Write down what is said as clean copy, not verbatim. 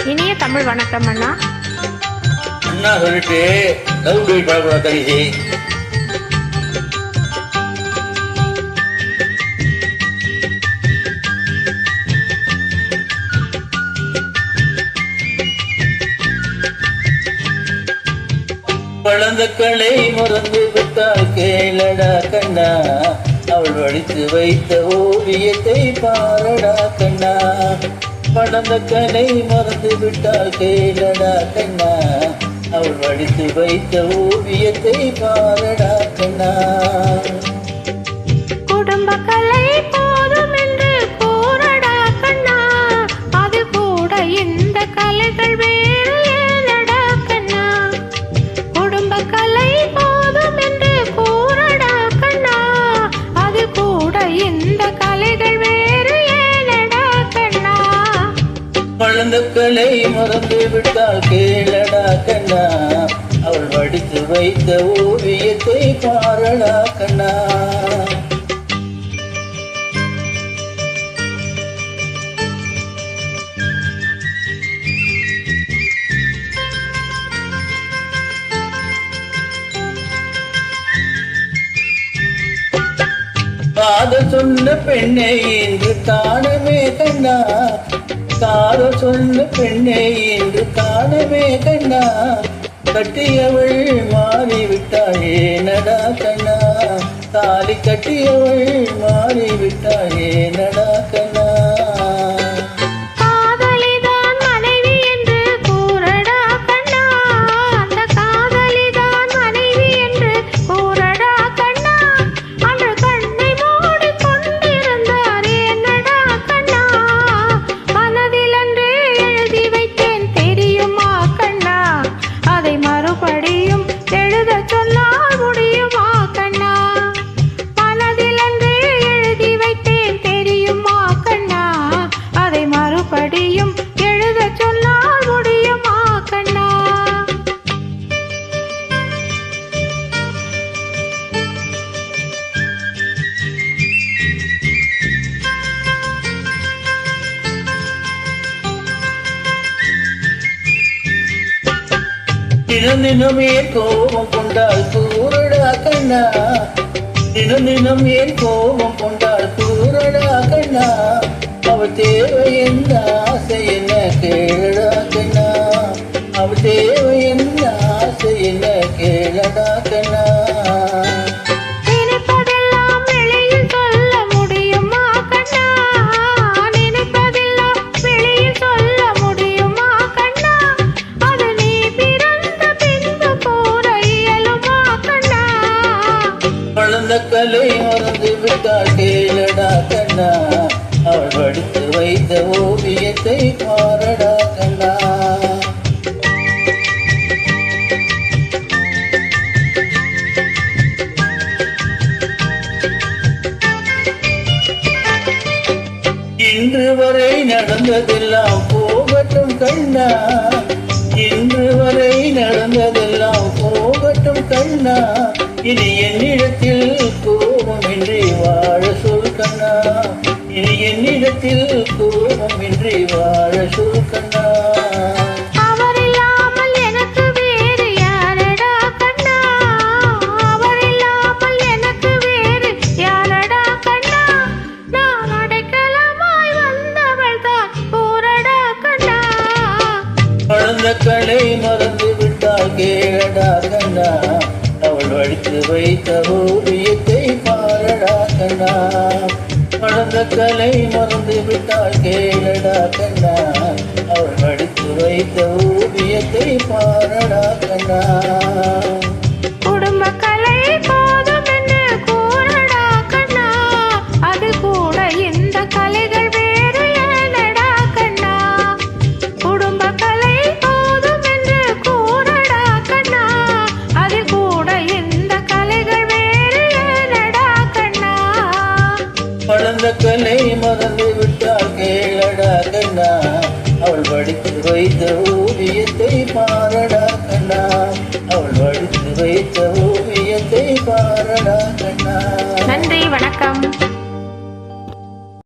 இனிய தமிழ் வணக்கம் அண்ணா. அண்ணா சொல்லிட்டு லவ் டேட் பழக்கூடாது தனிசி. வளர்ந்த கலை மறந்து விட்டால் கேளடா கண்ணா, அவள் வடித்து வைத்த ஓவியத்தை பாரடா கண்ணா. வளர்ந்த கலை மறந்து விட்டால் கேளடா கண்ணா, அவள் வடித்து வைத்த ஓவியத்தை பாரடா கண்ணா. குடும்ப கலை போதும் என்று கூறடா கண்ணா, அது கூட இந்த கலைகள் வேறு ஏனடா கண்ணா. குடும்ப கலை போதும் என்று கூறடா கண்ணா, அது கூட இந்த கலைகள் வேறு ஏனடா கண்ணா. வளர்ந்த கலை மறந்து விட்டால் கேளடா கண்ணா, அவள் வடித்து வைத்த ஓவியத்தை பாரடா கண்ணா. காதல் சொன்ன பெண்ணை இன்று காணவே கண்ணா, காதல் சொன்ன பெண்ணை இன்று காணவே கண்ணா. கட்டியவள் மாறிவிட்டாயே நடா கண்ணா, தாலி கட்டியவள் மாறிவிட்டாயே நடா கண்ணா. படியும் எழுத சொன்னால் முடியுமா கண்ணா. தினம் தினம் ஏன் கோபம் கொண்டால் கூறடா கண்ணா, தினம் தினம் ஏன் கோபம் கொண்டால் கூறடா கண்ணா. அவள் தேவை என்ன ஆசை என்ன கேளடா கண்ணா, அவள் தேவை என்ன ஆசை என்ன கேளடா கண்ணா. நினைப்பதெல்லாம் வெளியில் சொல்ல முடியுமா கண்ணா, நினைப்பதெல்லாம் வெளியில் சொல்ல முடியுமா கண்ணா. அது நீ பிறந்த பின்பு கூற இயலுமா கண்ணா. வளர்ந்த கலை மறந்து விட்டால் கேளடா கண்ணா, அவள் வடித்து வைத்த ஓவியத்தை பாரடா கண்ணா. இன்று வரை நடந்ததெல்லாம் போகட்டும் கண்ணா, இன்று வரை நடந்ததெல்லாம் போகட்டும் கண்ணா. இனி என்னிடத்தில் கோபமின்றி வாழ சொல் கண்ணா, இனி என்னிடத்தில் கோபமின்றி வாழ சொல் கண்ணா. அவர் இல்லாமல் எனக்கு வேறு யாரடா கண்ணா, அவர் இல்லாமல் எனக்கு வேறு யாரடா கண்ணா. நான் அடைக்கலமாய் வந்தவள் தான் கூறடா கண்ணா. வளர்ந்த கலை மறந்து விட்டால் கேளடா கண்ணா, அவள் வடித்து வைத்த ஓவியத்தை பாரடா கண்ணா. வளர்ந்த கலை மறந்து விட்டால் கேளடா கண்ணா, அவள் வடித்து வைத்த ஓவியத்தை பாரடா கண்ணா.